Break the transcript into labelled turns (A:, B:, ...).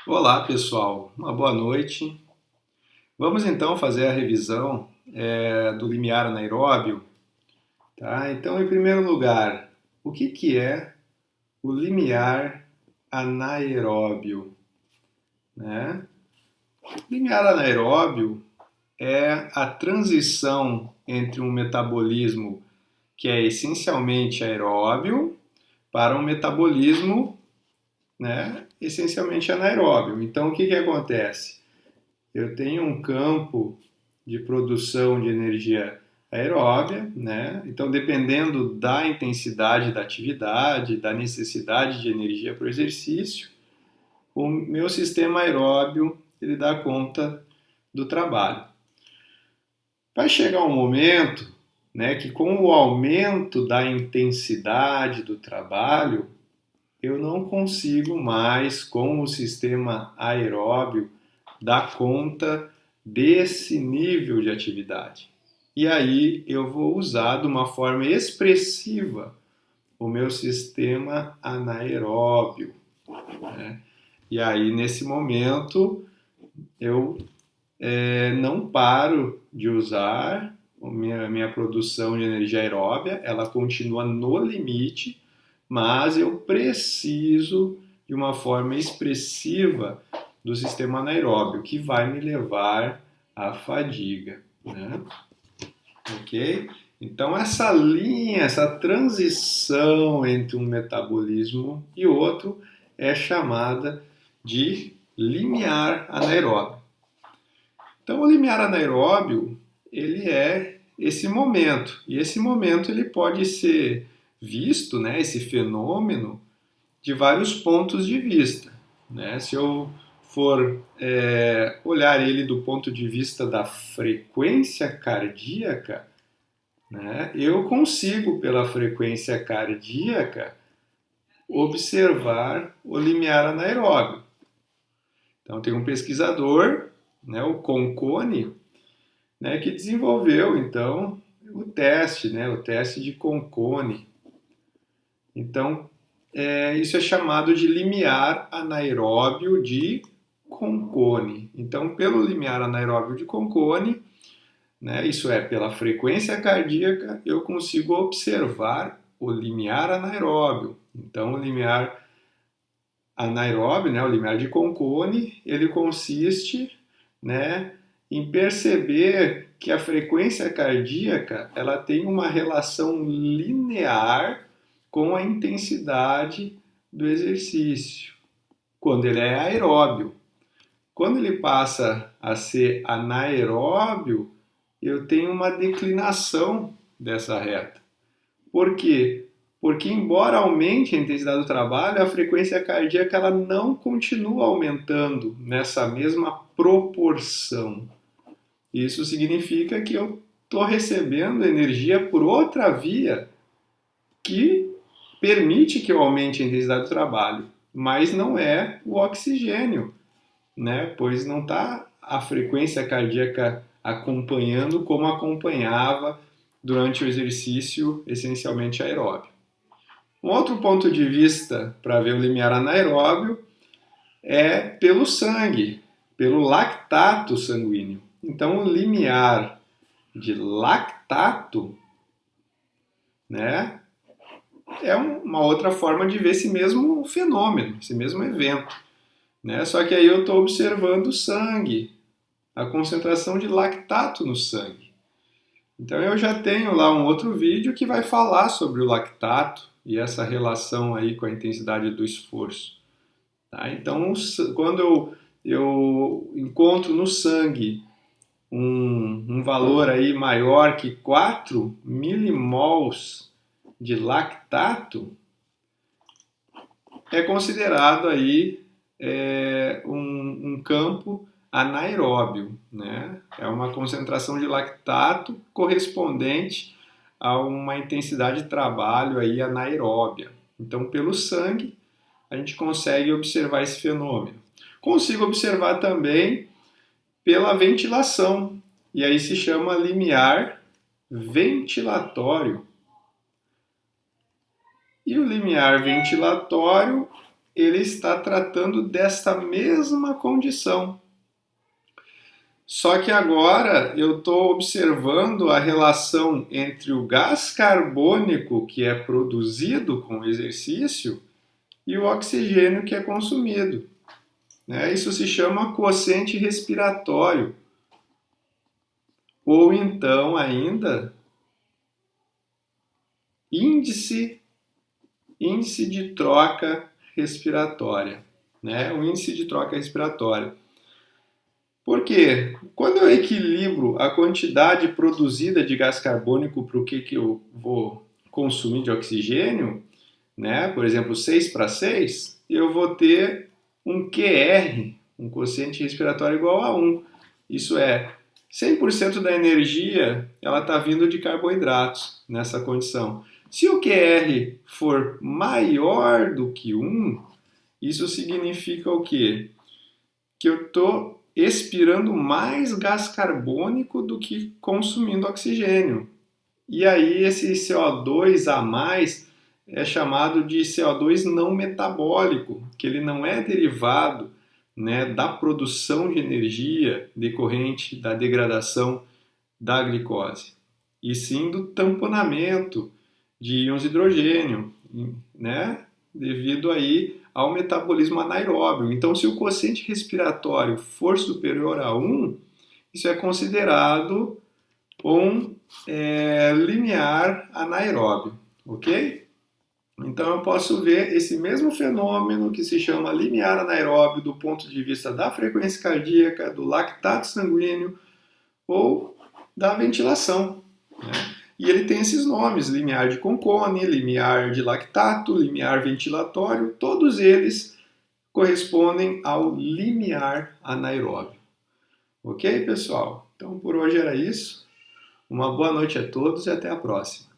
A: Olá, pessoal. Uma boa noite. Vamos então fazer a revisão do limiar anaeróbio, tá? Então, em primeiro lugar, o que é o limiar anaeróbio, né? O limiar anaeróbio é a transição entre um metabolismo que é essencialmente aeróbio para um metabolismo, né, essencialmente anaeróbio. Então, o que acontece? Eu tenho um campo de produção de energia aeróbia, né? Então, dependendo da intensidade da atividade, da necessidade de energia para o exercício, o meu sistema aeróbio ele dá conta do trabalho. Vai chegar um momento, né, que com o aumento da intensidade do trabalho, eu não consigo mais, com o sistema aeróbio, dar conta desse nível de atividade. E aí eu vou usar de uma forma expressiva o meu sistema anaeróbio, né? E aí, nesse momento, eu não paro de usar minha produção de energia aeróbia, ela continua no limite, mas eu preciso de uma forma expressiva do sistema anaeróbio, que vai me levar à fadiga, né? Ok? Então, essa linha, essa transição entre um metabolismo e outro é chamada de limiar anaeróbio. Então, o limiar anaeróbio, ele é esse momento, e esse momento ele pode ser visto, né, esse fenômeno, de vários pontos de vista, né? Se eu for olhar ele do ponto de vista da frequência cardíaca, né, eu consigo, pela frequência cardíaca, observar o limiar anaeróbio. Então, tem um pesquisador, né, o Conconi, né, que desenvolveu, então, o teste, né, o teste de Conconi. Então, isso é chamado de limiar anaeróbio de Conconi. Então, pelo limiar anaeróbio de Conconi, né, isso é, pela frequência cardíaca, eu consigo observar o limiar anaeróbio. Então, o limiar anaeróbio, né, o limiar de Conconi, ele consiste, né, em perceber que a frequência cardíaca ela tem uma relação linear com a intensidade do exercício, quando ele é aeróbio. Quando ele passa a ser anaeróbio, eu tenho uma declinação dessa reta. Por quê? Porque embora aumente a intensidade do trabalho, a frequência cardíaca ela não continua aumentando nessa mesma proporção. Isso significa que eu estou recebendo energia por outra via que permite que eu aumente a intensidade do trabalho, mas não é o oxigênio, né? Pois não está a frequência cardíaca acompanhando como acompanhava durante o exercício essencialmente aeróbio. Um outro ponto de vista para ver o limiar anaeróbio é pelo sangue, pelo lactato sanguíneo. Então, o limiar de lactato, né, é uma outra forma de ver esse mesmo fenômeno, esse mesmo evento, né? Só que aí eu estou observando o sangue, a concentração de lactato no sangue. Então eu já tenho lá um outro vídeo que vai falar sobre o lactato e essa relação aí com a intensidade do esforço. Tá? Então, quando eu encontro no sangue um valor aí maior que 4 milimols de lactato, é considerado aí um campo anaeróbio, né? É uma concentração de lactato correspondente a uma intensidade de trabalho aí anaeróbia. Então, pelo sangue, a gente consegue observar esse fenômeno. Consigo observar também pela ventilação, e aí se chama limiar ventilatório. E o limiar ventilatório, ele está tratando desta mesma condição. Só que agora eu estou observando a relação entre o gás carbônico que é produzido com o exercício e o oxigênio que é consumido. Isso se chama quociente respiratório. Ou então ainda índice de troca respiratória. O índice de troca respiratória. Por quê? Quando eu equilibro a quantidade produzida de gás carbônico para o que eu vou consumir de oxigênio, por exemplo, 6:6, eu vou ter um QR, um quociente respiratório igual a 1. Isso é, 100% da energia ela está vindo de carboidratos nessa condição. Se o QR for maior do que 1, isso significa o quê? Que eu estou expirando mais gás carbônico do que consumindo oxigênio. E aí esse CO2 a mais é chamado de CO2 não metabólico, que ele não é derivado da produção de energia decorrente da degradação da glicose, e sim do tamponamento de íons de hidrogênio, devido aí ao metabolismo anaeróbio. Então, se o quociente respiratório for superior a 1, isso é considerado um limiar anaeróbio, ok? Então, eu posso ver esse mesmo fenômeno que se chama limiar anaeróbio do ponto de vista da frequência cardíaca, do lactato sanguíneo ou da ventilação. E ele tem esses nomes, limiar de Concone, limiar de lactato, limiar ventilatório, todos eles correspondem ao limiar anaeróbio. Ok, pessoal? Então, por hoje era isso. Uma boa noite a todos e até a próxima.